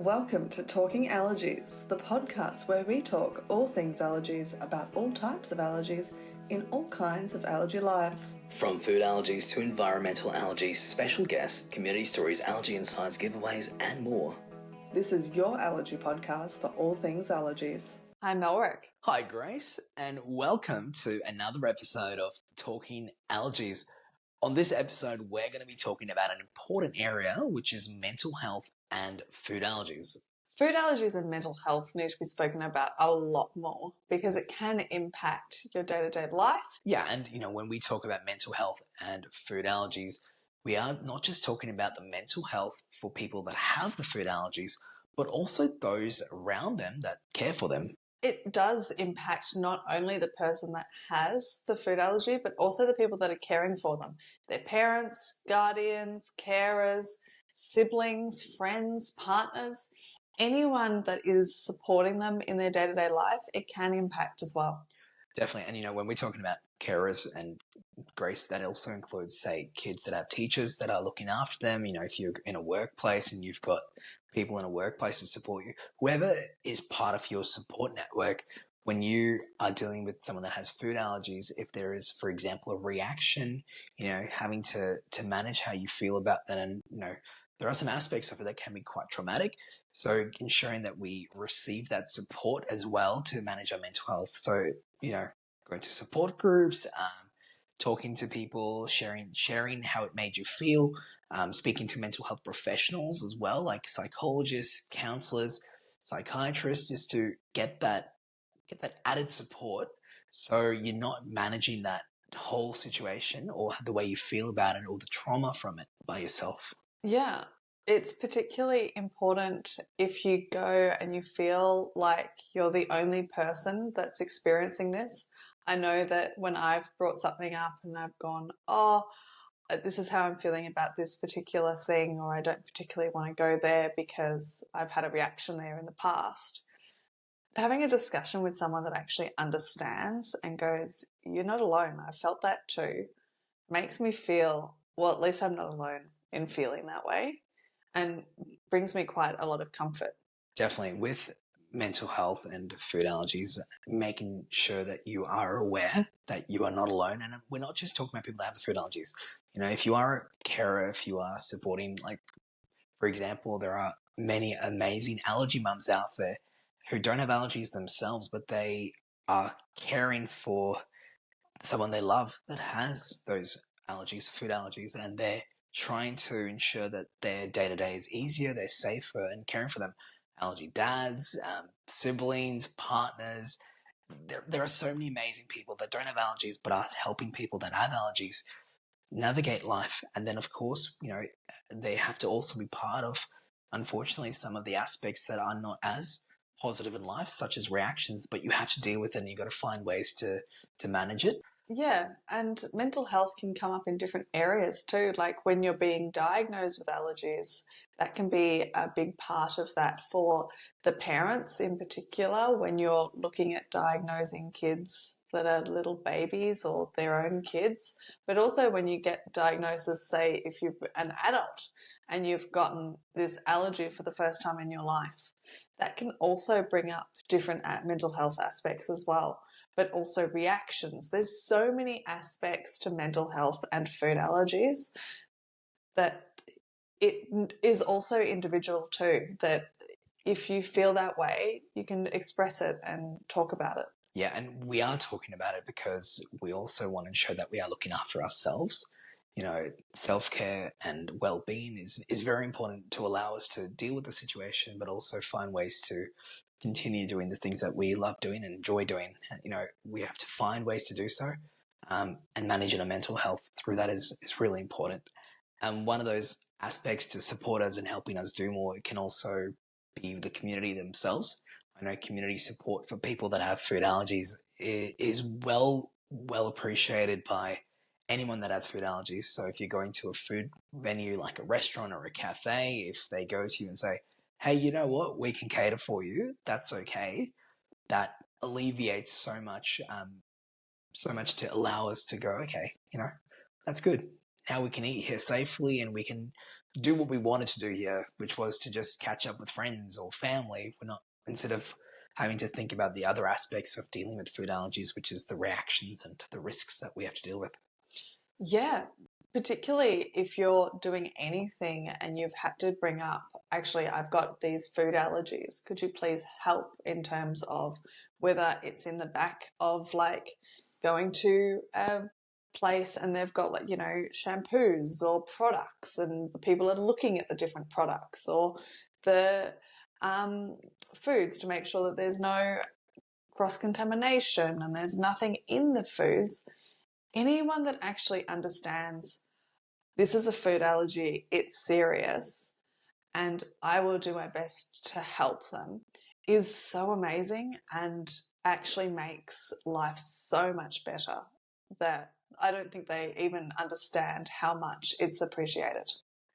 Welcome to Talking Allergies, the podcast where we talk all things allergies about all types of allergies in all kinds of allergy lives. From food allergies to environmental allergies, special guests, community stories, allergy and science giveaways, and more. This is your allergy podcast for all things allergies. I'm Melrick. Hi Grace, and welcome to another episode of Talking Allergies. On this episode, we're going to be talking about an important area, which is mental health and food allergies. Food allergies and mental health need to be spoken about a lot more because it can impact your day-to-day life. Yeah, and when we talk about mental health and food allergies, we are not just talking about the mental health for people that have the food allergies, but also those around them that care for them. It does impact not only the person that has the food allergy, but also the people that are caring for them. Their parents, guardians, carers, siblings, friends, partners, anyone that is supporting them in their day-to-day life, it can impact as well. Definitely. And when we're talking about carers and Grace, that also includes, say, kids that have teachers that are looking after them. If you're in a workplace and you've got people in a workplace to support you, whoever is part of your support network, when you are dealing with someone that has food allergies, if there is, for example, a reaction, having to manage how you feel about that. And, there are some aspects of it that can be quite traumatic. So ensuring that we receive that support as well to manage our mental health. So, going to support groups, talking to people, sharing how it made you feel, speaking to mental health professionals as well, like psychologists, counselors, psychiatrists, just to get that added support so you're not managing that whole situation or the way you feel about it or the trauma from it by yourself. Yeah, it's particularly important if you go and you feel like you're the only person that's experiencing this. I know that when I've brought something up and I've gone, this is how I'm feeling about this particular thing, or I don't particularly want to go there because I've had a reaction there in the past. Having a discussion with someone that actually understands and goes, you're not alone, I felt that too, makes me feel, well, at least I'm not alone in feeling that way, and brings me quite a lot of comfort. Definitely. With mental health and food allergies, making sure that you are aware that you are not alone. And we're not just talking about people that have the food allergies. If you are a carer, if you are supporting, like, for example, there are many amazing allergy mums out there who don't have allergies themselves, but they are caring for someone they love that has those allergies, food allergies, and they're trying to ensure that their day-to-day is easier, they're safer, and caring for them. Allergy dads, siblings, partners. There are so many amazing people that don't have allergies, but are helping people that have allergies navigate life. And then, of course, they have to also be part of, unfortunately, some of the aspects that are not as positive in life, such as reactions, but you have to deal with it and you've got to find ways to manage it. Yeah, and mental health can come up in different areas too, like when you're being diagnosed with allergies. That can be a big part of that for the parents in particular when you're looking at diagnosing kids that are little babies or their own kids, but also when you get diagnosis, say if you're an adult and you've gotten this allergy for the first time in your life, that can also bring up different mental health aspects as well, but also reactions. There's so many aspects to mental health and food allergies that it is also individual too, that if you feel that way, you can express it and talk about it. Yeah, and we are talking about it because we also want to ensure that we are looking after ourselves. Self-care and well-being is very important to allow us to deal with the situation, but also find ways to continue doing the things that we love doing and enjoy doing. We have to find ways to do so, and managing our mental health through that is really important. And one of those aspects to support us and helping us do more, it can also be the community themselves. I know community support for people that have food allergies is well appreciated by anyone that has food allergies. So if you're going to a food venue like a restaurant or a cafe, if they go to you and say, hey, you know what, we can cater for you, that's okay. That alleviates so much to allow us to go, okay, that's good. now we can eat here safely and we can do what we wanted to do here, which was to just catch up with friends or family. We're not, instead of having to think about the other aspects of dealing with food allergies, which is the reactions and the risks that we have to deal with. Yeah, particularly if you're doing anything and you've had to bring up, actually, I've got these food allergies. Could you please help in terms of whether it's in the back of like going to a place and they've got like, shampoos or products and people are looking at the different products, or the foods to make sure that there's no cross-contamination and there's nothing in the foods. Anyone that actually understands this is a food allergy, it's serious, and I will do my best to help them, is so amazing and actually makes life so much better that I don't think they even understand how much it's appreciated.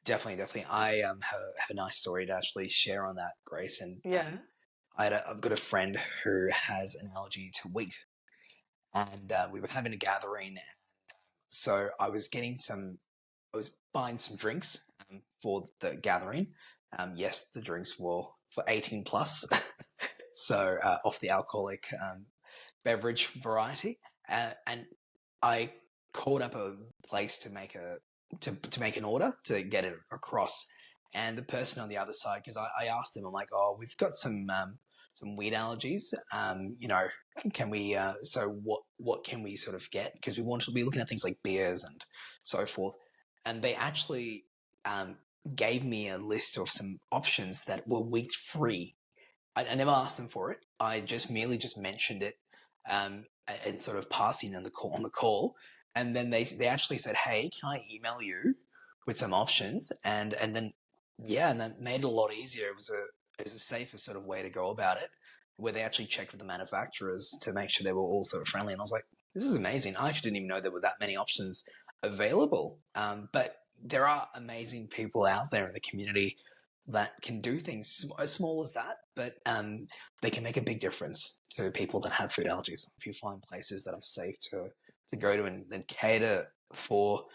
Definitely. I have a nice story to actually share on that, Grace. And Yeah. I've got a friend who has an allergy to wheat, and we were having a gathering. So I was buying some drinks for the gathering. Yes, the drinks were for 18 plus, so off the alcoholic beverage variety. And I called up a place to make an order to get it across. And the person on the other side, because I asked them, I'm like, oh, we've got some wheat allergies. Can we? So what can we sort of get? Because we want to be looking at things like beers and so forth. And they actually gave me a list of some options that were wheat free. I never asked them for it. I merely mentioned it and sort of passing on the call. And then they actually said, hey, can I email you with some options? And then, yeah, and that made it a lot easier. It was a safer sort of way to go about it, where they actually checked with the manufacturers to make sure they were all sort of friendly. And I was like, this is amazing. I actually didn't even know there were that many options available. But there are amazing people out there in the community that can do things as small as that, but they can make a big difference to people that have food allergies. If you find places that are safe to go to and cater for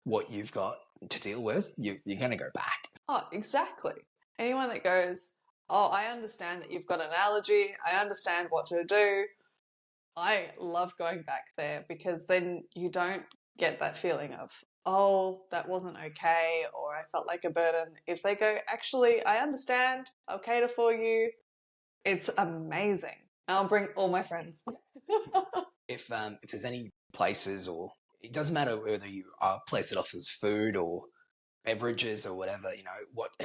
what you've got to deal with, you're going to go back. Oh, exactly. Anyone that goes, oh, I understand that you've got an allergy, I understand what to do, I love going back there, because then you don't get that feeling of, oh, that wasn't okay, or I felt like a burden. If they go, actually, I understand, I'll cater for you, it's amazing. I'll bring all my friends. If there's any places, or it doesn't matter whether you are a place that offers food or beverages or whatever,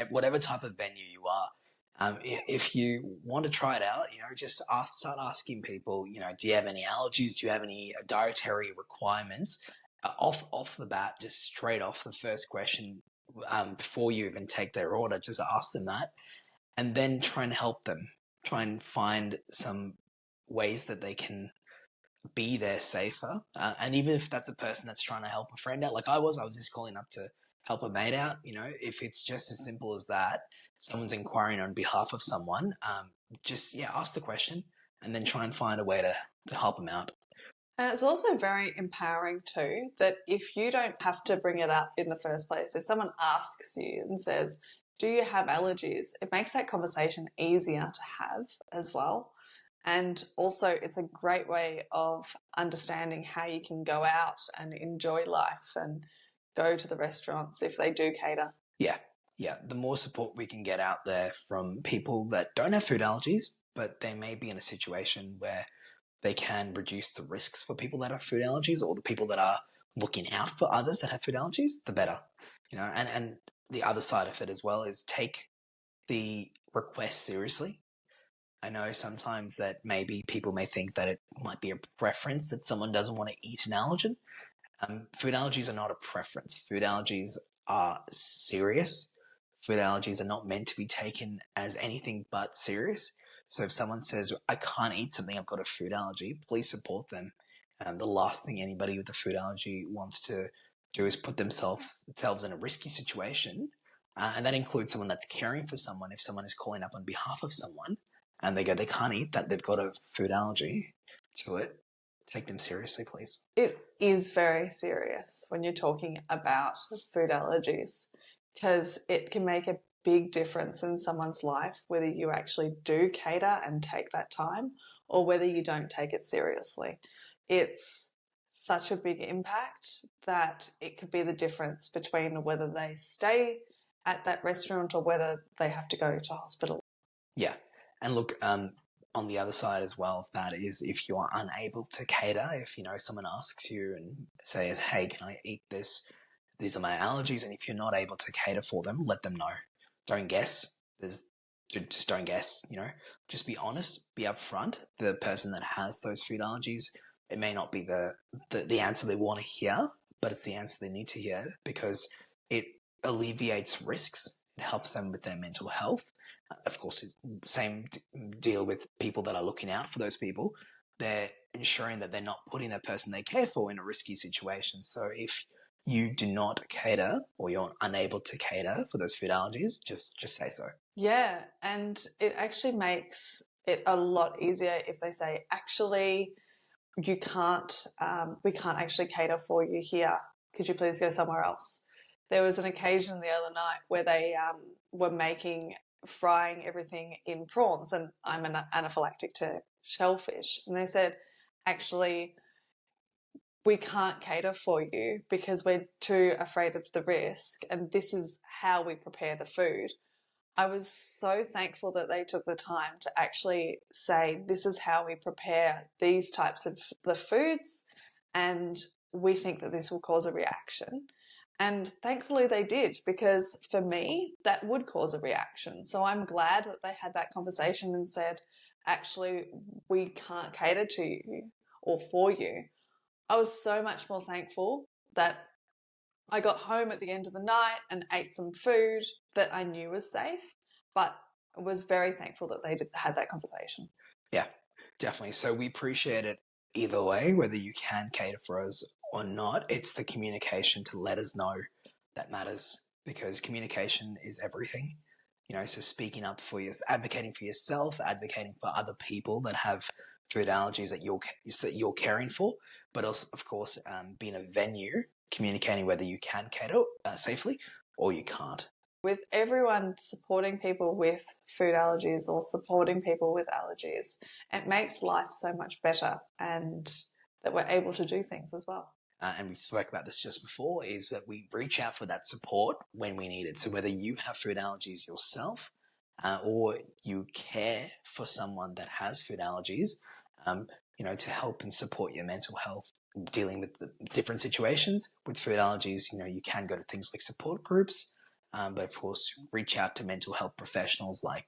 whatever type of venue you are, if you want to try it out, just start asking people, do you have any allergies? Do you have any dietary requirements? Off the bat, just straight off the first question, before you even take their order, just ask them that, and then try and help them. Try and find some ways that they can be there safer. And even if that's a person that's trying to help a friend out, like I was just calling up to help a mate out. If it's just as simple as that, someone's inquiring on behalf of someone, ask the question and then try and find a way to help them out. And it's also very empowering too, that if you don't have to bring it up in the first place, if someone asks you and says, do you have allergies? It makes that conversation easier to have as well. And also it's a great way of understanding how you can go out and enjoy life and go to the restaurants if they do cater. Yeah. The more support we can get out there from people that don't have food allergies, but they may be in a situation where they can reduce the risks for people that have food allergies, or the people that are looking out for others that have food allergies, the better. And the other side of it as well is take the request seriously. I know sometimes that maybe people may think that it might be a preference that someone doesn't want to eat an allergen. Food allergies are not a preference. Food allergies are serious. Food allergies are not meant to be taken as anything but serious. So if someone says, I can't eat something, I've got a food allergy, please support them. The last thing anybody with a food allergy wants to do is put themselves in a risky situation. And that includes someone that's caring for someone. If someone is calling up on behalf of someone and they can't eat that, they've got a food allergy to it, take them seriously, please. It is very serious when you're talking about food allergies, because it can make a big difference in someone's life whether you actually do cater and take that time or whether you don't take it seriously. It's such a big impact that it could be the difference between whether they stay at that restaurant or whether they have to go to hospital. Yeah. And look, on the other side as well of that is if you are unable to cater, if, someone asks you and says, hey, can I eat this? These are my allergies. And if you're not able to cater for them, let them know. Don't guess. Just don't guess, just be honest, be upfront. The person that has those food allergies, it may not be the answer they want to hear, but it's the answer they need to hear because it alleviates risks. It helps them with their mental health. Of course, same deal with people that are looking out for those people. They're ensuring that they're not putting that person they care for in a risky situation. So if you do not cater or you're unable to cater for those food allergies, just say so. Yeah, and it actually makes it a lot easier if they say, actually, you can't, we can't actually cater for you here. Could you please go somewhere else? There was an occasion the other night where they were frying everything in prawns, and I'm an anaphylactic to shellfish. And they said, actually, we can't cater for you because we're too afraid of the risk, and this is how we prepare the food. I was so thankful that they took the time to actually say, this is how we prepare these types of the foods, and we think that this will cause a reaction. And thankfully they did, because for me, that would cause a reaction. So I'm glad that they had that conversation and said, actually, we can't cater to you or for you. I was so much more thankful that I got home at the end of the night and ate some food that I knew was safe, but I was very thankful that they had that conversation. Yeah, definitely. So we appreciate it either way, whether you can cater for us or not. It's the communication to let us know that matters, because communication is everything. So speaking up for advocating for yourself, advocating for other people that have food allergies that you're caring for, but also, of course, being a venue, communicating whether you can cater safely or you can't. With everyone supporting people with food allergies or supporting people with allergies, it makes life so much better, and that we're able to do things as well. And we spoke about this just before, is that we reach out for that support when we need it. So whether you have food allergies yourself or you care for someone that has food allergies, to help and support your mental health, dealing with the different situations with food allergies, you can go to things like support groups, but of course reach out to mental health professionals like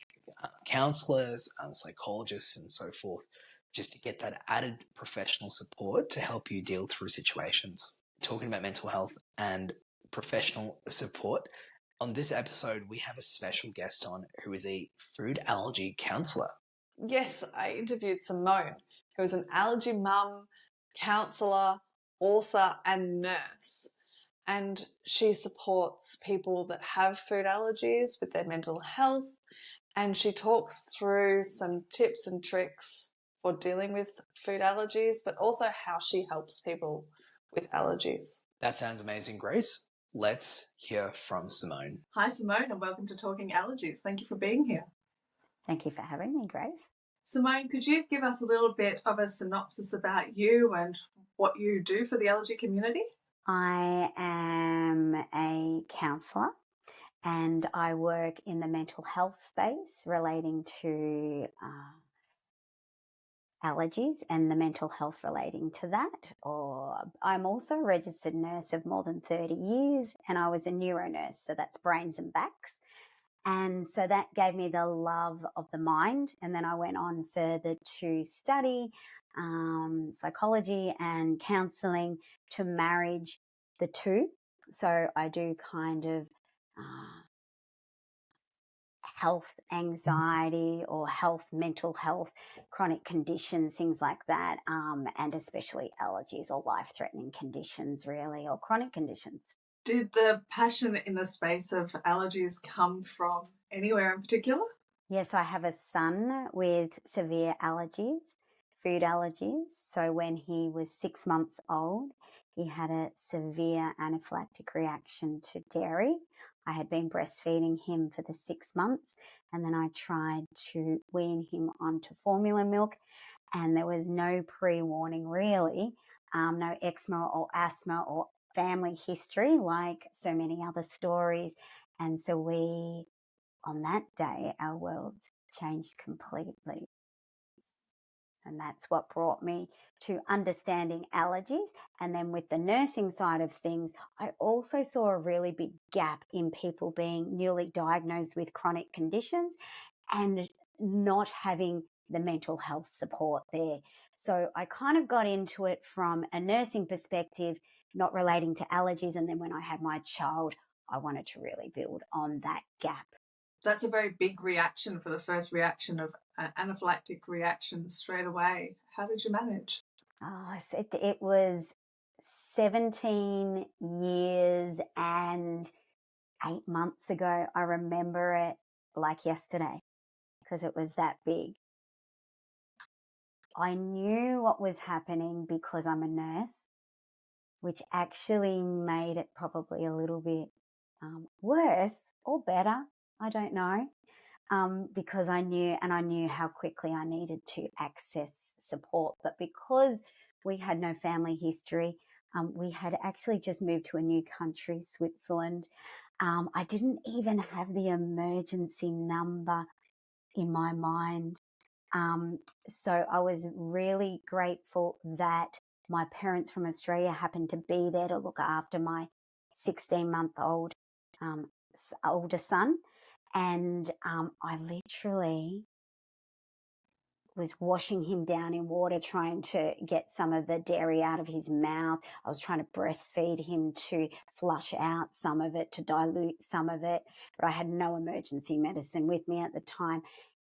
counsellors, psychologists and so forth, just to get that added professional support to help you deal through situations. Talking about mental health and professional support, on this episode we have a special guest on who is a food allergy counsellor. Yes, I interviewed Simone, who is an allergy mum, counsellor, author and nurse. And she supports people that have food allergies with their mental health. And she talks through some tips and tricks for dealing with food allergies, but also how she helps people with allergies. That sounds amazing, Grace. Let's hear from Simone. Hi, Simone, and welcome to Talking Allergies. Thank you for being here. Thank you for having me, Grace. Simone, could you give us a little bit of a synopsis about you and what you do for the allergy community? I am a counsellor and I work in the mental health space relating to allergies and the mental health relating to that. Or I'm also a registered nurse of more than 30 years, and I was a neuro nurse, so that's brains and backs. And so that gave me the love of the mind. And then I went on further to study psychology and counselling to marriage the two. So I do kind of health anxiety or mental health, chronic conditions, things like that, and especially allergies or life-threatening conditions really, or chronic conditions. Did the passion in the space of allergies come from anywhere in particular? Yes, I have a son with severe allergies food allergies. So when he was 6 months old, he had a severe anaphylactic reaction to dairy. I had been breastfeeding him for the 6 months, and then I tried to wean him onto formula milk, and there was no pre-warning really, no eczema or asthma or family history like so many other stories. And so on that day, our worlds changed completely. And that's what brought me to understanding allergies. And then with the nursing side of things, I also saw a really big gap in people being newly diagnosed with chronic conditions and not having the mental health support there. So I kind of got into it from a nursing perspective, not relating to allergies. And then when I had my child, I wanted to really build on that gap. That's a very big reaction for the first reaction of anaphylactic reaction straight away. How did you manage? Oh, it was 17 years and 8 months ago. I remember it like yesterday because it was that big. I knew what was happening because I'm a nurse, which actually made it probably a little bit worse or better. I don't know. Because I knew how quickly I needed to access support. But because we had no family history, we had actually just moved to a new country, Switzerland. I didn't even have the emergency number in my mind. So I was really grateful that my parents from Australia happened to be there to look after my 16-month-old older son. And I literally was washing him down in water, trying to get some of the dairy out of his mouth. I was trying to breastfeed him to flush out some of it, to dilute some of it. But I had no emergency medicine with me at the time.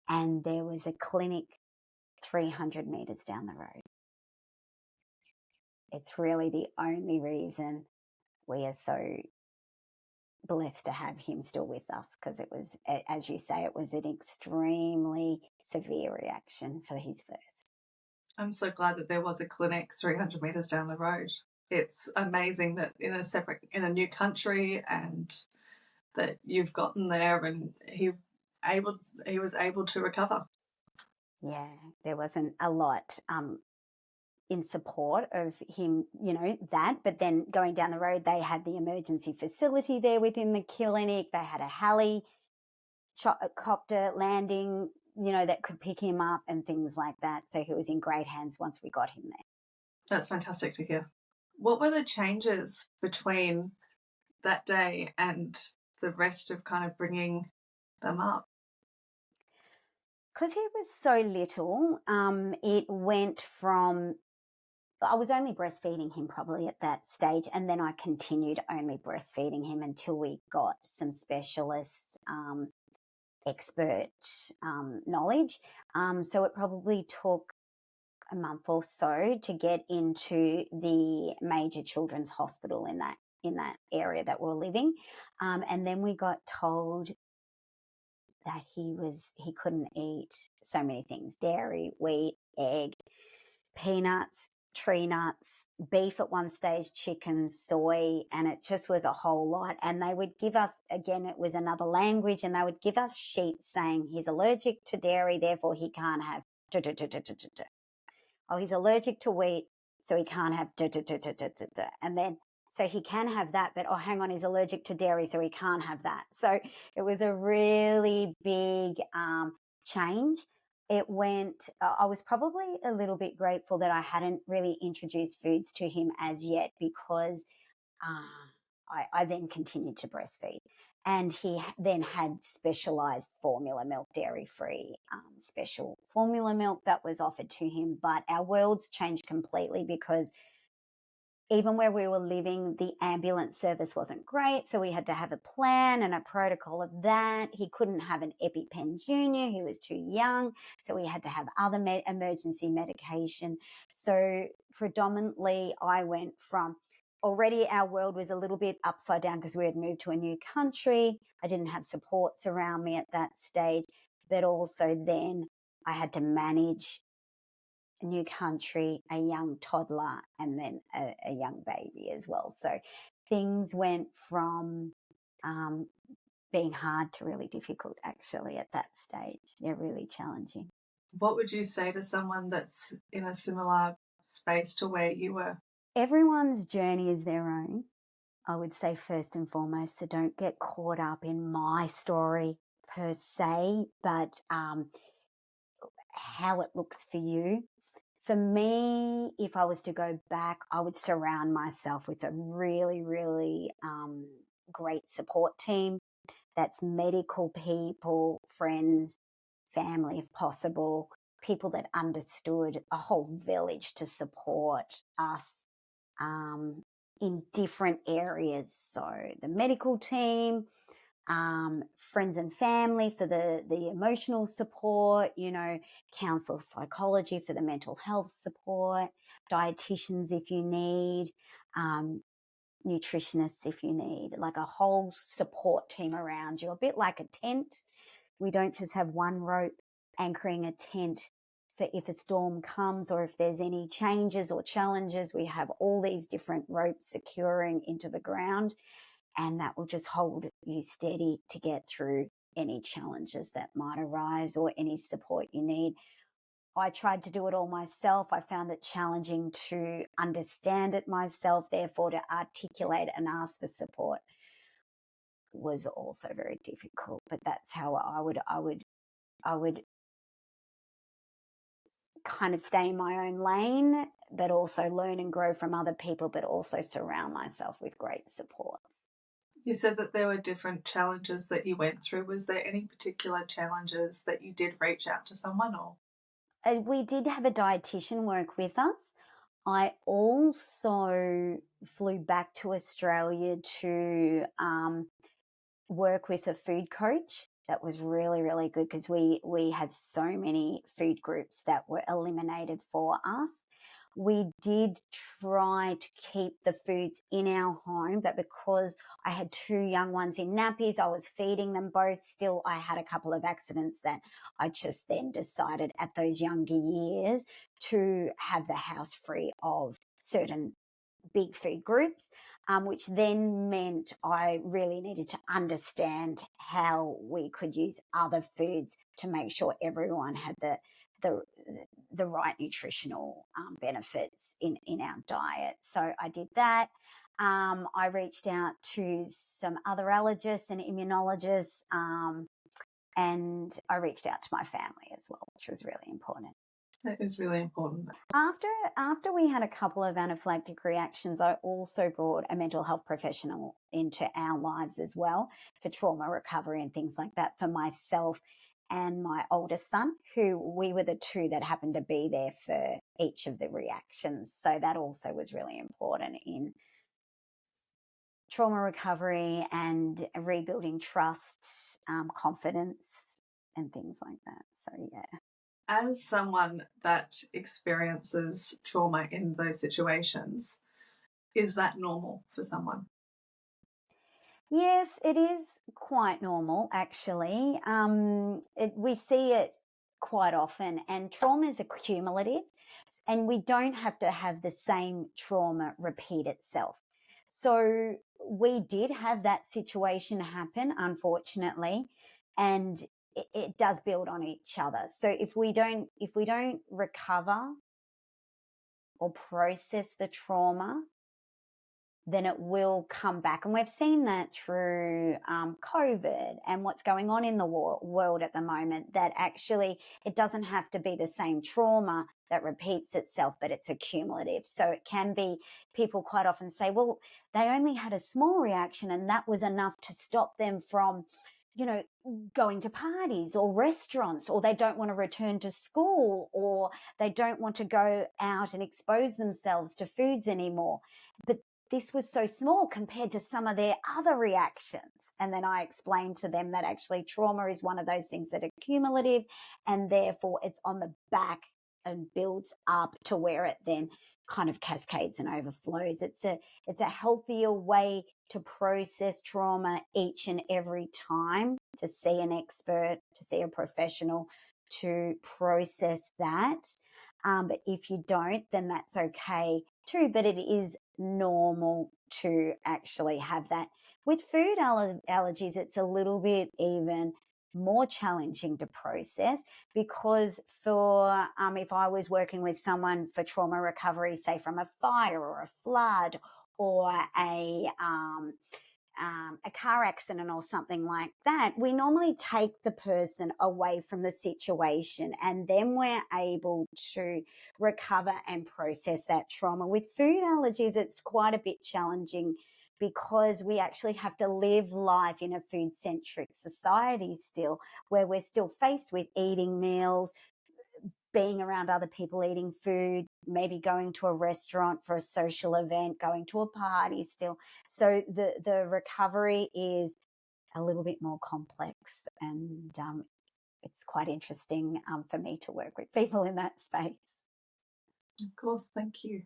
And there was a clinic 300 metres down the road. It's really the only reason we are so blessed to have him still with us, because it was, as you say, it was an extremely severe reaction for his first. I'm so glad that there was a clinic 300 metres down the road. It's amazing that in a new country, and that you've gotten there and he was able to recover. Yeah, there wasn't a lot in support of him, but then going down the road, they had the emergency facility there within the clinic. They had a helicopter landing, that could pick him up and things like that. So he was in great hands once we got him there. That's fantastic to hear. What were the changes between that day and the rest of kind of bringing them up? Because he was so little, it went from, I was only breastfeeding him probably at that stage, and then I continued only breastfeeding him until we got some specialist expert knowledge. So it probably took a month or so to get into the major children's hospital in that area that we're living. And then we got told that he couldn't eat so many things: dairy, wheat, egg, peanuts, tree nuts, beef at one stage, chicken, soy, and it just was a whole lot. And they would give us, again, it was another language, and they would give us sheets saying he's allergic to dairy, therefore he can't have oh, he's allergic to wheat, so he can't have and then so he can have that, but oh, hang on, he's allergic to dairy, so he can't have that. So it was a really big change. It went, I was probably a little bit grateful that I hadn't really introduced foods to him as yet, because I then continued to breastfeed. And he then had specialised formula milk, dairy-free, special formula milk that was offered to him. But our worlds changed completely, because even where we were living, the ambulance service wasn't great, so we had to have a plan and a protocol of that. He couldn't have an EpiPen Junior. He was too young, so we had to have other emergency medication. So predominantly I went from, already our world was a little bit upside down because we had moved to a new country. I didn't have supports around me at that stage, but also then I had to manage new country, a young toddler, and then a young baby as well. So things went from being hard to really difficult, actually, at that stage. They're really challenging. What would you say to someone that's in a similar space to where you were? Everyone's journey is their own, I would say, first and foremost. So don't get caught up in my story per se, but how it looks for you. For me, if I was to go back, I would surround myself with a really, really great support team. That's medical people, friends, family, if possible, people that understood, a whole village to support us in different areas. So the medical team, friends and family for the emotional support, counsellor psychology for the mental health support, dietitians if you need, nutritionists if you need, like a whole support team around you, a bit like a tent. We don't just have one rope anchoring a tent for if a storm comes or if there's any changes or challenges. We have all these different ropes securing into the ground, and that will just hold you steady to get through any challenges that might arise or any support you need. I tried to do it all myself. I found it challenging to understand it myself, therefore to articulate and ask for support was also very difficult. But that's how I would kind of stay in my own lane, but also learn and grow from other people, but also surround myself with great support. You said that there were different challenges that you went through. Was there any particular challenges that you did reach out to someone or? We did have a dietitian work with us. I also flew back to Australia to work with a food coach. That was really, really good because we had so many food groups that were eliminated for us. We did try to keep the foods in our home, but because I had 2 young ones in nappies, I was feeding them both. Still, I had a couple of accidents that I just then decided at those younger years to have the house free of certain big food groups, which then meant I really needed to understand how we could use other foods to make sure everyone had the right nutritional benefits in our diet. So I did that. I reached out to some other allergists and immunologists, and I reached out to my family as well, which was really important. That is really important. After we had a couple of anaphylactic reactions, I also brought a mental health professional into our lives as well for trauma recovery and things like that for myself and my oldest son, who we were the 2 that happened to be there for each of the reactions. So that also was really important in trauma recovery and rebuilding trust, confidence and things like that. So, yeah. As someone that experiences trauma in those situations, is that normal for someone? Yes, it is quite normal, actually. We see it quite often, and trauma is accumulative, and we don't have to have the same trauma repeat itself. So we did have that situation happen, unfortunately, and it does build on each other. So if we don't recover or process the trauma, then it will come back. And we've seen that through COVID and what's going on in the world at the moment, that actually it doesn't have to be the same trauma that repeats itself, but it's accumulative. So it can be, people quite often say, well, they only had a small reaction and that was enough to stop them from, going to parties or restaurants, or they don't want to return to school, or they don't want to go out and expose themselves to foods anymore. But this was so small compared to some of their other reactions. And then I explained to them that actually trauma is one of those things that are cumulative, and therefore it's on the back and builds up to where it then kind of cascades and overflows. It's a healthier way to process trauma each and every time, to see an expert, to see a professional, to process that. But if you don't, then that's okay too. But it is normal to actually have that. With food allergies, it's a little bit even more challenging to process, because for if I was working with someone for trauma recovery, say from a fire or a flood or a car accident or something like that, we normally take the person away from the situation, and then we're able to recover and process that trauma. With food allergies, it's quite a bit challenging, because we actually have to live life in a food-centric society still, where we're still faced with eating meals, being around other people eating food, maybe going to a restaurant for a social event, going to a party still. So the recovery is a little bit more complex, and it's quite interesting for me to work with people in that space. Of course, thank you.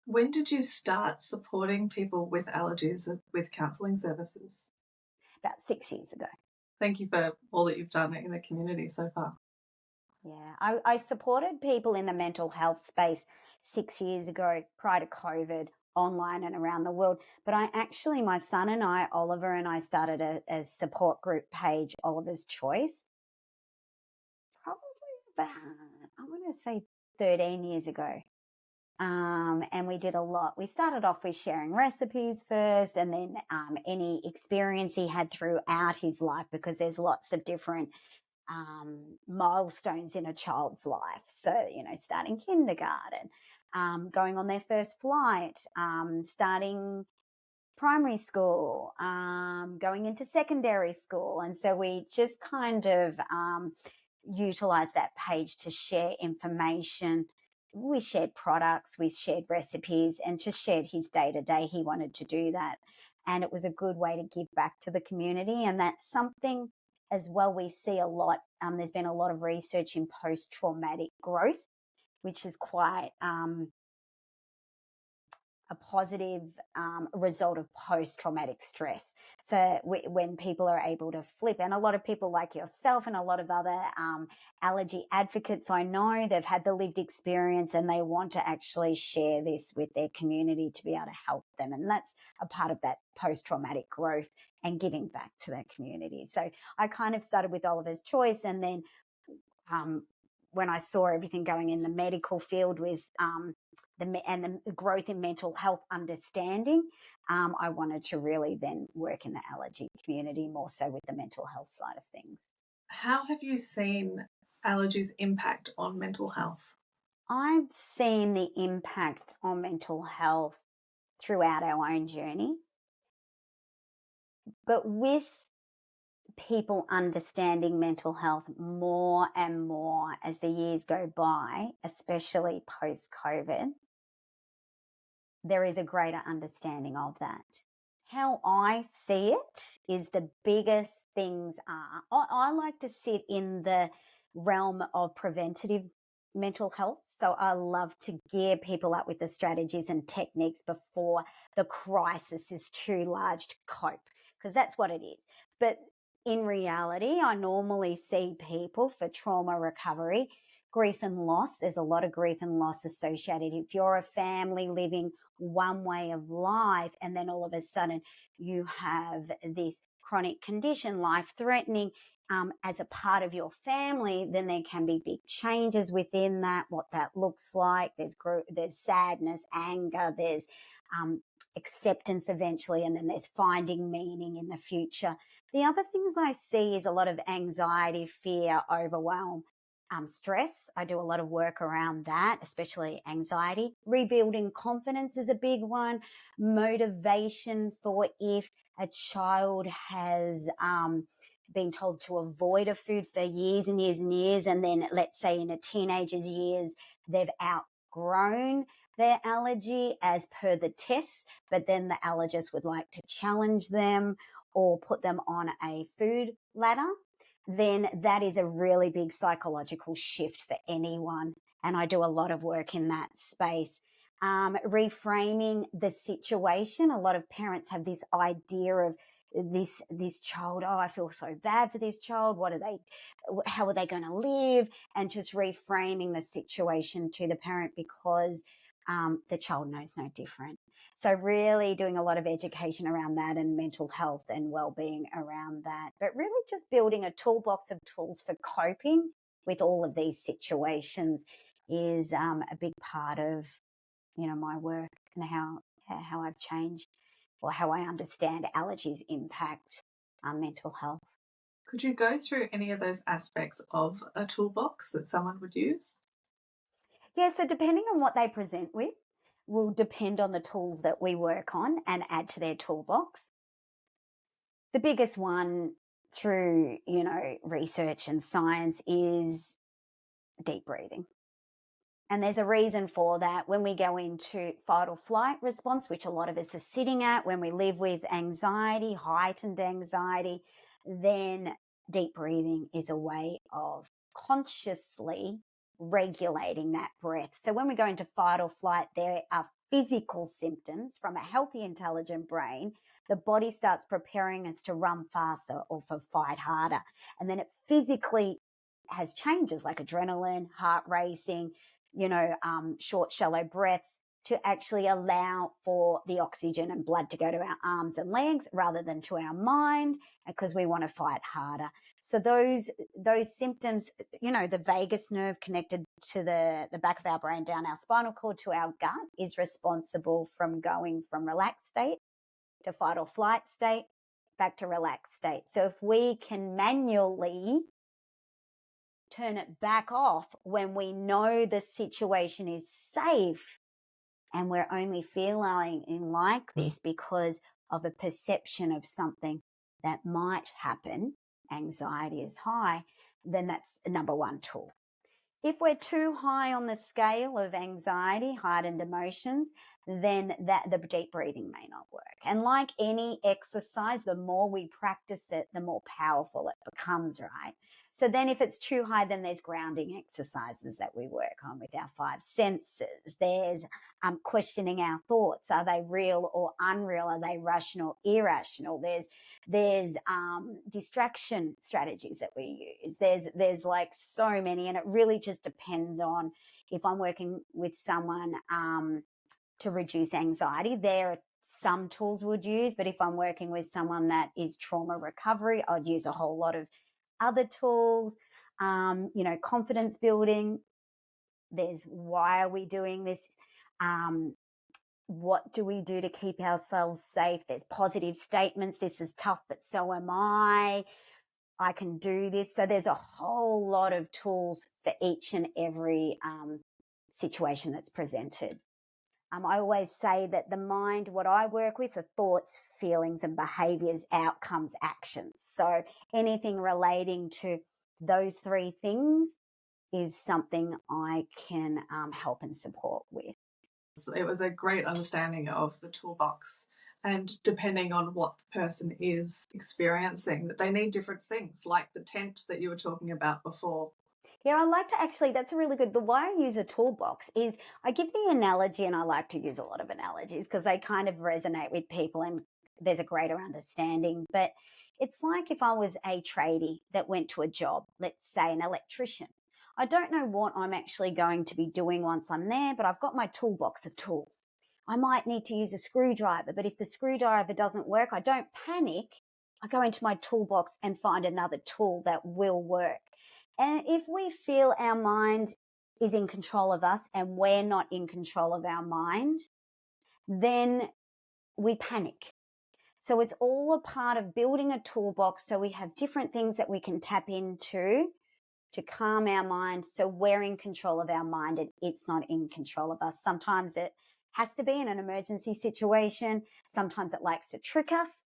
When did you start supporting people with allergies with counselling services? About 6 years ago. Thank you for all that you've done in the community so far. Yeah, I supported people in the mental health space 6 years ago, prior to COVID, online and around the world. But my son and I, Oliver and I, started a support group page, Oliver's Choice, probably about, I want to say 13 years ago. And we did a lot. We started off with sharing recipes first, and then any experience he had throughout his life, because there's lots of different milestones in a child's life. So, starting kindergarten, going on their first flight, starting primary school, going into secondary school. And so we just kind of utilize that page to share information. We shared products, we shared recipes, and just shared his day-to-day. He wanted to do that. And it was a good way to give back to the community. And that's something as well we see a lot. There's been a lot of research in post-traumatic growth, which is quite a positive result of post-traumatic stress. So when people are able to flip, and a lot of people like yourself and a lot of other allergy advocates I know, they've had the lived experience and they want to actually share this with their community to be able to help them. And that's a part of that post-traumatic growth and giving back to their community. So I kind of started with Oliver's Choice, and then when I saw everything going in the medical field with the growth in mental health understanding, I wanted to really then work in the allergy community, more so with the mental health side of things. How have you seen allergies impact on mental health? I've seen the impact on mental health throughout our own journey, but with people understanding mental health more and more as the years go by, especially post-COVID, there is a greater understanding of that. How I see it is the biggest things are, I like to sit in the realm of preventative mental health. So I love to gear people up with the strategies and techniques before the crisis is too large to cope, because that's what it is. But in reality, I normally see people for trauma recovery, grief and loss. There's a lot of grief and loss associated. If you're a family living one way of life, and then all of a sudden you have this chronic condition, life-threatening, as a part of your family, then there can be big changes within that, what that looks like. There's sadness, anger, there's acceptance eventually, and then there's finding meaning in the future. The other things I see is a lot of anxiety, fear, overwhelm, stress. I do a lot of work around that, especially anxiety. Rebuilding confidence is a big one. Motivation for if a child has been told to avoid a food for years and years and years, and then let's say in a teenager's years, they've outgrown their allergy as per the tests, but then the allergist would like to challenge them or put them on a food ladder, then that is a really big psychological shift for anyone. And I do a lot of work in that space. Reframing the situation. A lot of parents have this idea of this child, oh, I feel so bad for this child. How are they going to live? And just reframing the situation to the parent because the child knows no different. So really doing a lot of education around that and mental health and wellbeing around that, but really just building a toolbox of tools for coping with all of these situations is a big part of, my work and how I've changed or how I understand allergies impact mental health. Could you go through any of those aspects of a toolbox that someone would use? Yeah, so depending on what they present with will depend on the tools that we work on and add to their toolbox. The biggest one through, research and science is deep breathing. And there's a reason for that. When we go into fight or flight response, which a lot of us are sitting at, when we live with anxiety, heightened anxiety, then deep breathing is a way of consciously regulating that breath. So when we go into fight or flight, there are physical symptoms from a healthy, intelligent brain. The body starts preparing us to run faster or for fight harder. And then it physically has changes like adrenaline, heart racing, short, shallow breaths to actually allow for the oxygen and blood to go to our arms and legs rather than to our mind because we want to fight harder. So those symptoms, the vagus nerve connected to the back of our brain down our spinal cord to our gut is responsible from going from relaxed state to fight or flight state back to relaxed state. So if we can manually turn it back off when we know the situation is safe and we're only feeling like this because of a perception of something that might happen, anxiety is high, then that's the number one tool. If we're too high on the scale of anxiety, heightened emotions, then the deep breathing may not work. And like any exercise, the more we practice it, the more powerful it becomes, right? So then if it's too high, then there's grounding exercises that we work on with our five senses. There's questioning our thoughts. Are they real or unreal? Are they rational, irrational? There's distraction strategies that we use. There's like so many, and it really just depends on if I'm working with someone to reduce anxiety. There are some tools would use, but if I'm working with someone that is trauma recovery, I'd use a whole lot of other tools, confidence building. There's why are we doing this? What do we do to keep ourselves safe? There's positive statements. This is tough, but so am I. I can do this. So there's a whole lot of tools for each and every situation that's presented. I always say that the mind, what I work with are thoughts, feelings, and behaviours, outcomes, actions. So anything relating to those three things is something I can help and support with. So it was a great understanding of the toolbox, and depending on what the person is experiencing, that they need different things, like the tent that you were talking about before. Yeah, I like to actually, that's a really good, the way I use a toolbox is I give the analogy, and I like to use a lot of analogies because they kind of resonate with people and there's a greater understanding. But it's like if I was a tradie that went to a job, let's say an electrician. I don't know what I'm actually going to be doing once I'm there, but I've got my toolbox of tools. I might need to use a screwdriver, but if the screwdriver doesn't work, I don't panic. I go into my toolbox and find another tool that will work. And if we feel our mind is in control of us and we're not in control of our mind, then we panic. So it's all a part of building a toolbox so we have different things that we can tap into to calm our mind so we're in control of our mind and it's not in control of us. Sometimes it has to be in an emergency situation. Sometimes it likes to trick us,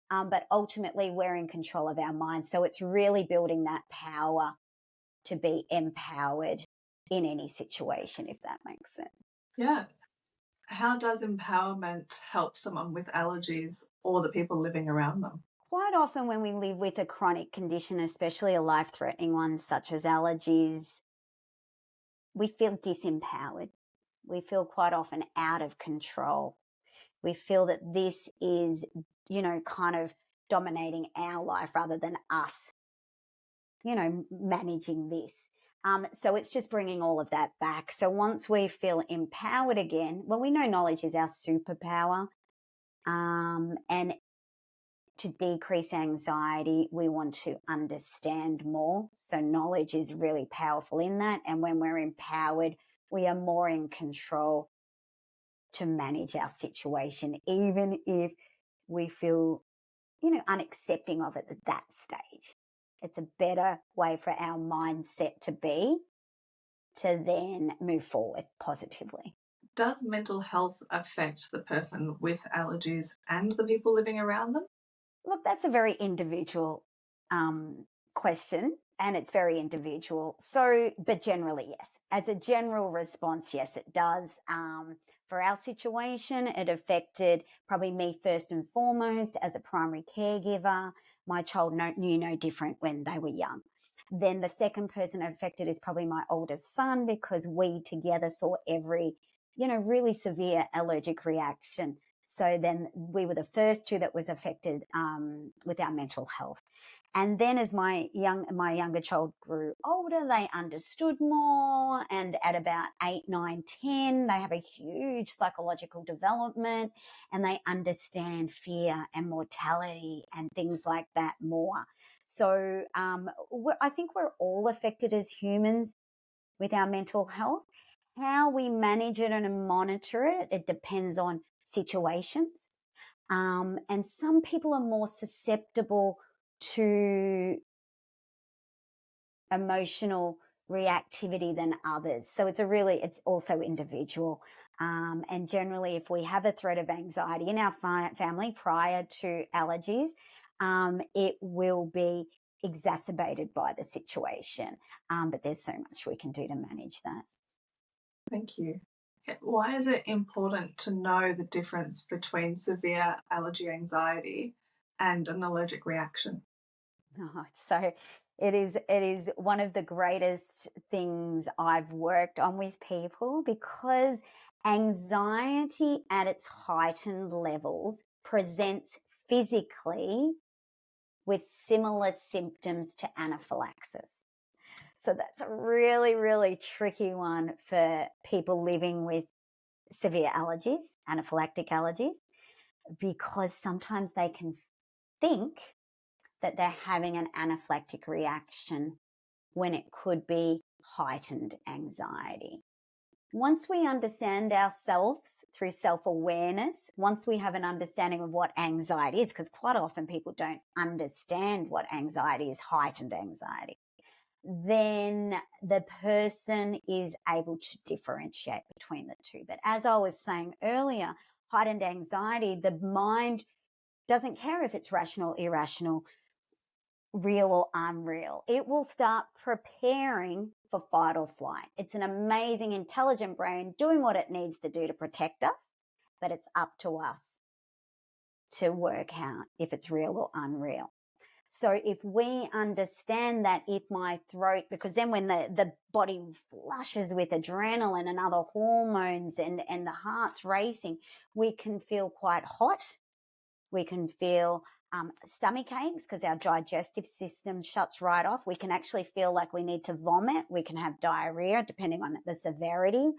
but ultimately we're in control of our mind. So it's really building that power to be empowered in any situation, if that makes sense. Yeah. How does empowerment help someone with allergies or the people living around them? Quite often when we live with a chronic condition, especially a life-threatening one such as allergies, we feel disempowered. We feel quite often out of control. We feel that this is, kind of dominating our life rather than us, managing this. So it's just bringing all of that back. So once we feel empowered again, well, we know knowledge is our superpower. And to decrease anxiety, we want to understand more. So knowledge is really powerful in that. And when we're empowered, we are more in control to manage our situation, even if we feel, unaccepting of it at that stage. It's a better way for our mindset to be, to then move forward positively. Does mental health affect the person with allergies and the people living around them? Look, that's a very individual question, and it's very individual. So, but generally, yes. As a general response, yes, it does. For our situation, it affected probably me first and foremost as a primary caregiver. My child knew no different when they were young. Then the second person affected is probably my oldest son, because we together saw every, really severe allergic reaction. So then we were the first two that was affected with our mental health. And then as my younger child grew older, they understood more. And at about 8, 9, 10, they have a huge psychological development, and they understand fear and mortality and things like that more. So I think we're all affected as humans with our mental health. How we manage it and monitor it, it depends on situations. And some people are more susceptible to emotional reactivity than others. So it's also individual. And generally, if we have a threat of anxiety in our family prior to allergies, it will be exacerbated by the situation. But there's so much we can do to manage that. Thank you. Why is it important to know the difference between severe allergy anxiety and an allergic reaction? Oh, so it is one of the greatest things I've worked on with people, because anxiety at its heightened levels presents physically with similar symptoms to anaphylaxis. So that's a really, really tricky one for people living with severe allergies, anaphylactic allergies, because sometimes they can think that they're having an anaphylactic reaction when it could be heightened anxiety. Once we understand ourselves through self-awareness, once we have an understanding of what anxiety is, because quite often people don't understand what anxiety is, heightened anxiety, then the person is able to differentiate between the two. But as I was saying earlier, heightened anxiety, the mind doesn't care if it's rational, irrational, real or unreal. It will start preparing for fight or flight. It's an amazing, intelligent brain doing what it needs to do to protect us, but it's up to us to work out if it's real or unreal. So if we understand that if my throat, because then when the body flushes with adrenaline and other hormones and the heart's racing, we can feel quite hot. We can feel stomach aches because our digestive system shuts right off. We can actually feel like we need to vomit. We can have diarrhea depending on the severity.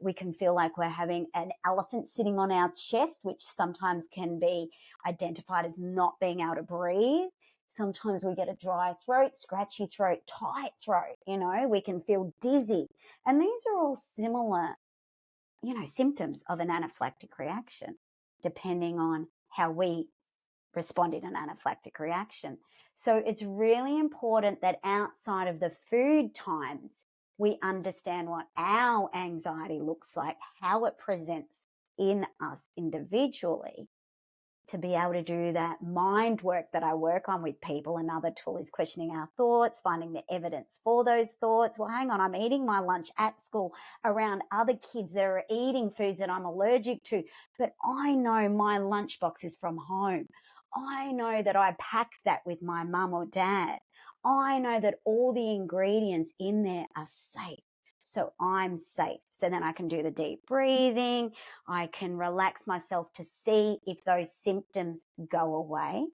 We can feel like we're having an elephant sitting on our chest, which sometimes can be identified as not being able to breathe. Sometimes we get a dry throat, scratchy throat, tight throat, we can feel dizzy. And these are all similar, symptoms of an anaphylactic reaction, depending on how we respond in an anaphylactic reaction. So it's really important that outside of the food times, we understand what our anxiety looks like, how it presents in us individually, to be able to do that mind work that I work on with people. Another tool is questioning our thoughts, finding the evidence for those thoughts. Well, hang on, I'm eating my lunch at school around other kids that are eating foods that I'm allergic to, but I know my lunchbox is from home. I know that I packed that with my mum or dad. I know that all the ingredients in there are safe. So I'm safe. So then I can do the deep breathing. I can relax myself to see if those symptoms go away.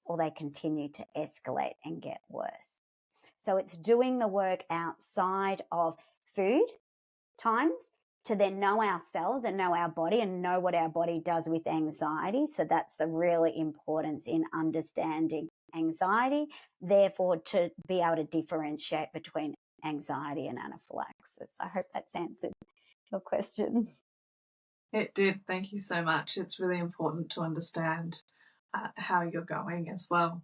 or they continue to escalate and get worse. So it's doing the work outside of food times to then know ourselves and know our body and know what our body does with anxiety. So that's the really importance in understanding anxiety, therefore to be able to differentiate between anxiety and anaphylaxis. I hope that's answered your question. It did. Thank you so much. It's really important to understand how you're going as well.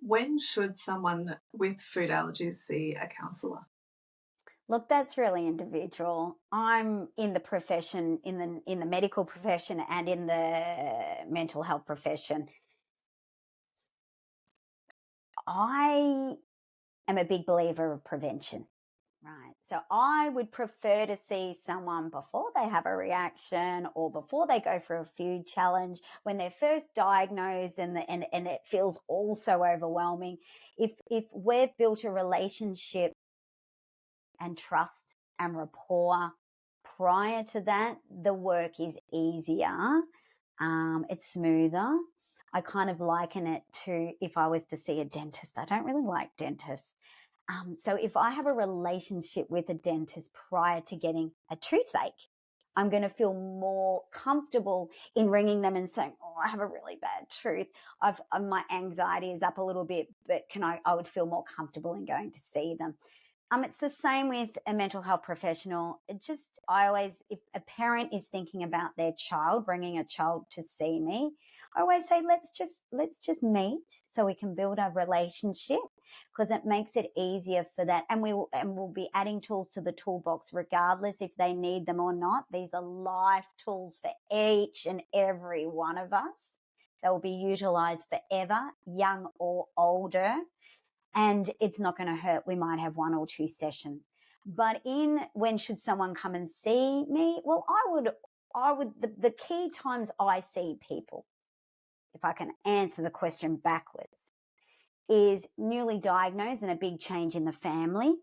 When should someone with food allergies see a counsellor? Look, that's really individual. I'm in the profession, in the medical profession and in the mental health profession. I am a big believer of prevention, right? So I would prefer to see someone before they have a reaction or before they go for a food challenge, when they're first diagnosed and it feels all so overwhelming. If we've built a relationship and trust and rapport prior to that, the work is easier. It's smoother. I kind of liken it to if I was to see a dentist. I don't really like dentists. So if I have a relationship with a dentist prior to getting a toothache, I'm going to feel more comfortable in ringing them and saying, oh, I have a really bad tooth. My anxiety is up a little bit, but I would feel more comfortable in going to see them. It's the same with a mental health professional. If a parent is thinking about their child, bringing a child to see me, I always say, let's just meet so we can build a relationship, because it makes it easier for that. And we'll be adding tools to the toolbox regardless if they need them or not. These are life tools for each and every one of us. They will be utilized forever, young or older. And it's not going to hurt. We might have 1 or 2 sessions. But when should someone come and see me? Well, the key times I see people, if I can answer the question backwards, is newly diagnosed and a big change in the family.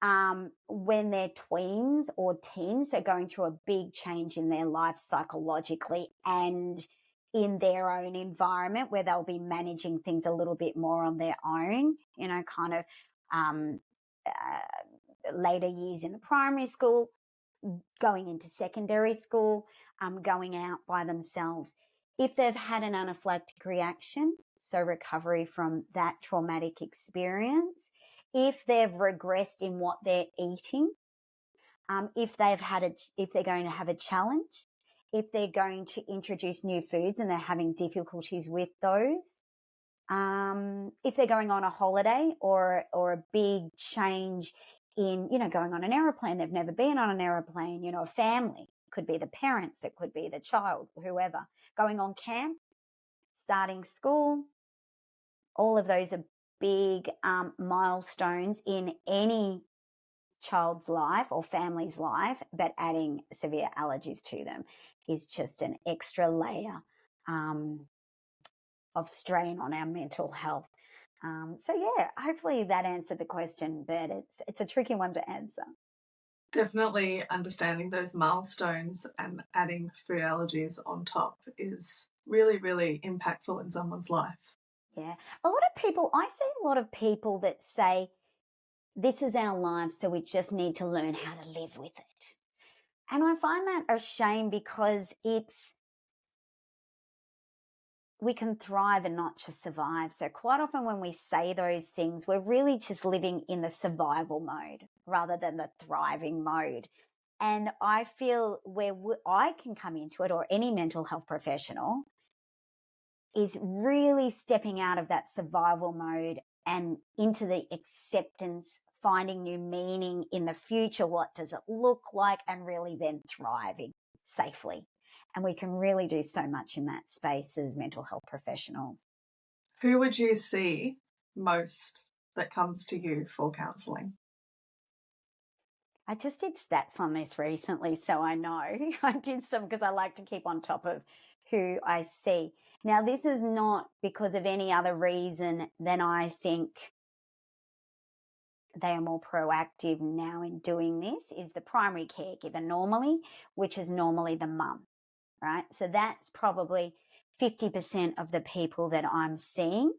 When they're tweens or teens, so going through a big change in their life psychologically and in their own environment, where they'll be managing things a little bit more on their own, later years in the primary school, going into secondary school, going out by themselves. If they've had an anaphylactic reaction, so recovery from that traumatic experience, if they've regressed in what they're eating, if they're going to have a challenge, if they're going to introduce new foods and they're having difficulties with those, if they're going on a holiday or a big change in, going on an aeroplane, they've never been on an aeroplane, a family, it could be the parents, it could be the child, whoever, going on camp, starting school, all of those are big milestones in any child's life or family's life, but adding severe allergies to them is just an extra layer of strain on our mental health. So yeah, hopefully that answered the question, but it's a tricky one to answer. Definitely understanding those milestones and adding food allergies on top is really, really impactful in someone's life. Yeah. I see a lot of people that say, this is our life, so we just need to learn how to live with it. And I find that a shame, because we can thrive and not just survive. So quite often when we say those things, we're really just living in the survival mode rather than the thriving mode. And I feel where I can come into it, or any mental health professional, is really stepping out of that survival mode and into the acceptance, finding new meaning in the future. What does it look like? And really then thriving safely. And we can really do so much in that space as mental health professionals. Who would you see most that comes to you for counselling? I just did stats on this recently, so I know. I did some because I like to keep on top of who I see. Now, this is not because of any other reason than I think they are more proactive now in doing this, is the primary caregiver normally, which is normally the mum, right? So that's probably 50% of the people that I'm seeing.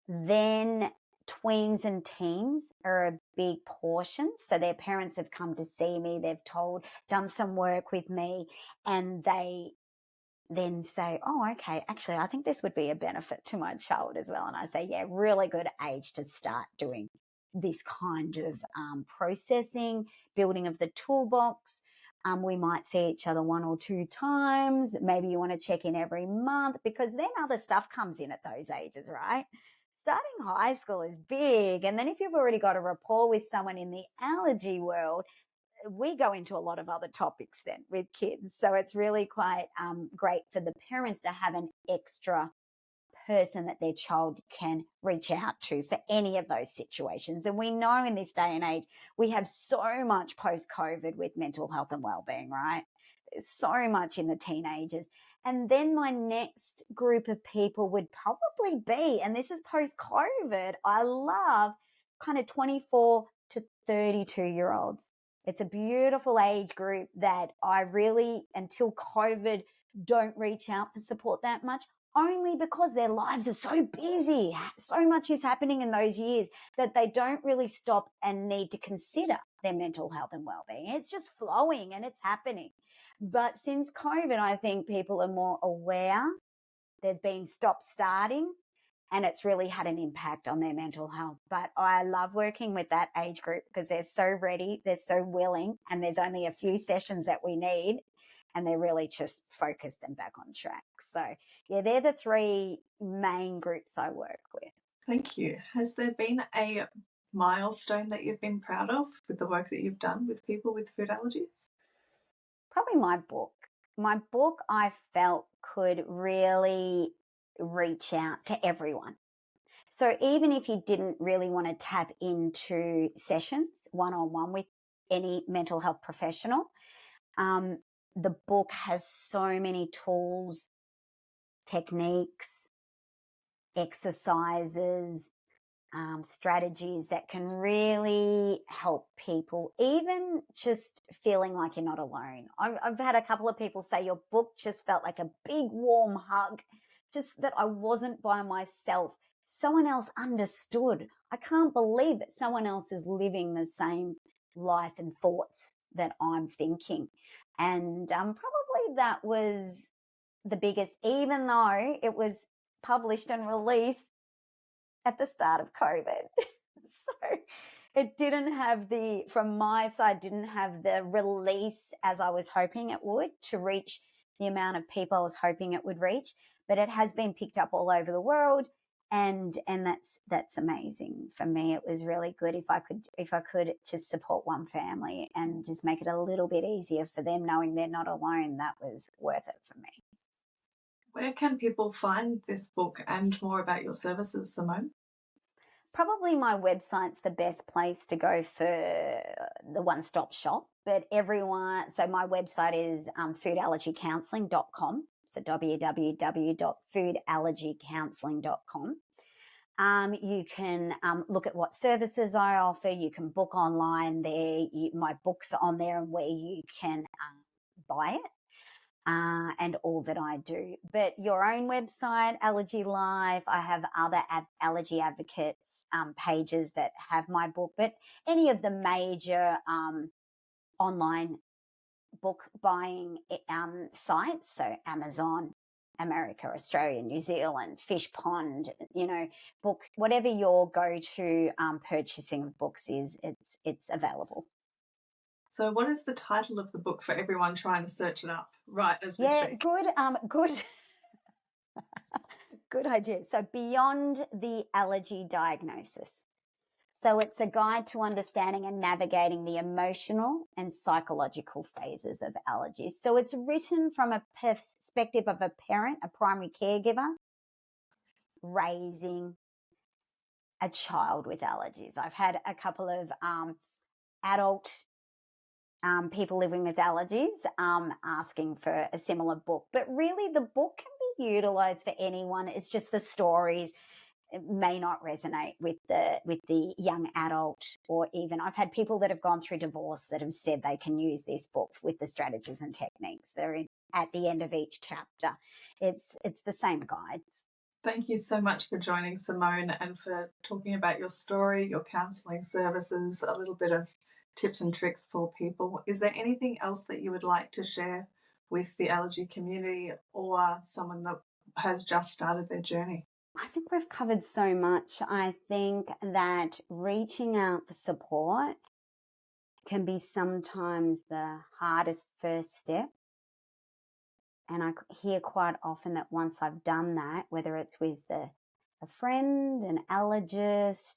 Then tweens and teens are a big portion. So their parents have come to see me, they've done some work with me, and they then say, oh, okay, actually, I think this would be a benefit to my child as well. And I say, yeah, really good age to start doing this kind of processing, building of the toolbox. We might see each other 1 or 2 times. Maybe you want to check in every month, because then other stuff comes in at those ages, right? Starting high school is big. And then if you've already got a rapport with someone in the allergy world, we go into a lot of other topics then with kids. So it's really quite great for the parents to have an extra person that their child can reach out to for any of those situations. And we know in this day and age, we have so much post-COVID with mental health and wellbeing, right? There's so much in the teenagers. And then my next group of people would probably be, and this is post-COVID, I love kind of 24 to 32-year-olds. It's a beautiful age group that I really, until COVID, don't reach out for support that much, only because their lives are so busy. So much is happening in those years that they don't really stop and need to consider their mental health and wellbeing. It's just flowing and it's happening. But since COVID, I think people are more aware. They've been stop-starting, and it's really had an impact on their mental health. But I love working with that age group because they're so ready, they're so willing, and there's only a few sessions that we need, and they're really just focused and back on track. So, yeah, they're the 3 main groups I work with. Thank you. Has there been a milestone that you've been proud of with the work that you've done with people with food allergies? Probably my book. My book, I felt, could really reach out to everyone. So even if you didn't really want to tap into sessions one-on-one with any mental health professional, the book has so many tools, techniques, exercises, strategies that can really help people, even just feeling like you're not alone. I've had a couple of people say your book just felt like a big warm hug, just that I wasn't by myself. Someone else understood. I can't believe that someone else is living the same life and thoughts that I'm thinking. And probably that was the biggest, even though it was published and released at the start of COVID. So it didn't have from my side, didn't have the release as I was hoping it would to reach the amount of people I was hoping it would reach, but it has been picked up all over the world. And that's amazing. For me, it was really good if I could just support one family and just make it a little bit easier for them, knowing they're not alone. That was worth it for me. Where can people find this book and more about your services, Simone? Probably my website's the best place to go for the one-stop shop. But so my website is foodallergycounselling.com. So www.foodallergycounselling.com. You can look at what services I offer. You can book online there. My books are on there and where you can buy it. And all that I do. But your own website, Allergy Life, I have other allergy advocates pages that have my book, but any of the major online book buying sites, so Amazon, America, Australia, New Zealand, Fish Pond, book, whatever your go-to purchasing of books is, it's available. So what is the title of the book for everyone trying to search it up right as we speak? Good good idea. So Beyond the Allergy Diagnosis. So it's a guide to understanding and navigating the emotional and psychological phases of allergies. So it's written from a perspective of a parent, a primary caregiver, raising a child with allergies. I've had a couple of adult people living with allergies asking for a similar book. But really the book can be utilised for anyone. It's just the stories may not resonate with the young adult, or even I've had people that have gone through divorce that have said they can use this book with the strategies and techniques. They're at the end of each chapter. It's the same guides. Thank you so much for joining, Simone, and for talking about your story, your counselling services, a little bit of tips and tricks for people. Is there anything else that you would like to share with the allergy community or someone that has just started their journey? I think we've covered so much. I think that reaching out for support can be sometimes the hardest first step. And I hear quite often that once I've done that, whether it's with a friend, an allergist,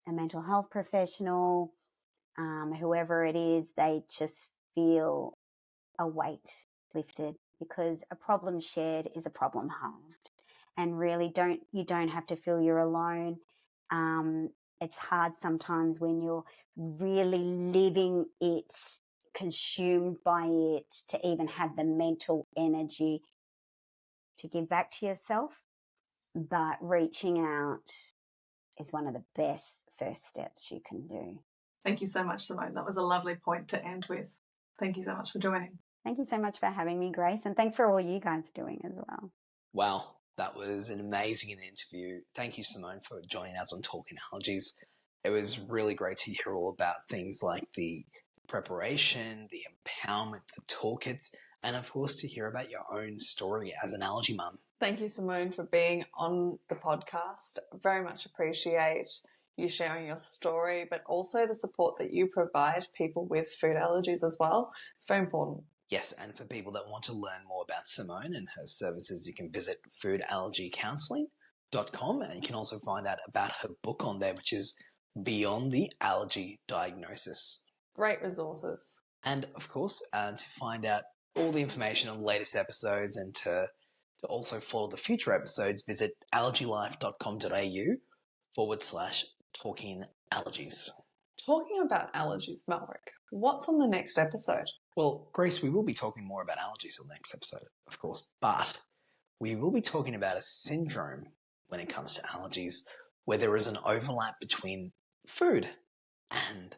a mental health professional, whoever it is, they just feel a weight lifted, because a problem shared is a problem halved. And really, you don't have to feel you're alone. It's hard sometimes when you're really living it, consumed by it, to even have the mental energy to give back to yourself. But reaching out is one of the best first steps you can do. Thank you so much, Simone. That was a lovely point to end with. Thank you so much for joining. Thank you so much for having me, Grace, and thanks for all you guys are doing as well. Wow, that was an amazing interview. Thank you, Simone, for joining us on Talking Allergies. It was really great to hear all about things like the preparation, the empowerment, the toolkits, and of course to hear about your own story as an allergy mum. Thank you, Simone, for being on the podcast. Very much appreciate you sharing your story, but also the support that you provide people with food allergies as well. It's very important. Yes, and for people that want to learn more about Simone and her services, you can visit foodallergycounselling.com, and you can also find out about her book on there, which is Beyond the Allergy Diagnosis. Great resources. And of course, to find out all the information on the latest episodes and to also follow the future episodes, visit allergylife.com.au/talking allergies. Talking about allergies, Malrick, what's on the next episode? Well, Grace, we will be talking more about allergies on the next episode, of course, but we will be talking about a syndrome when it comes to allergies where there is an overlap between food and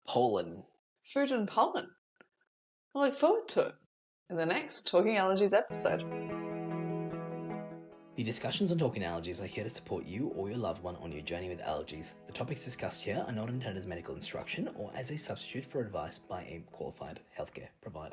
pollen. Food and pollen. I look forward to it in the next Talking Allergies episode. The discussions on Talking Allergies are here to support you or your loved one on your journey with allergies. The topics discussed here are not intended as medical instruction or as a substitute for advice by a qualified healthcare provider.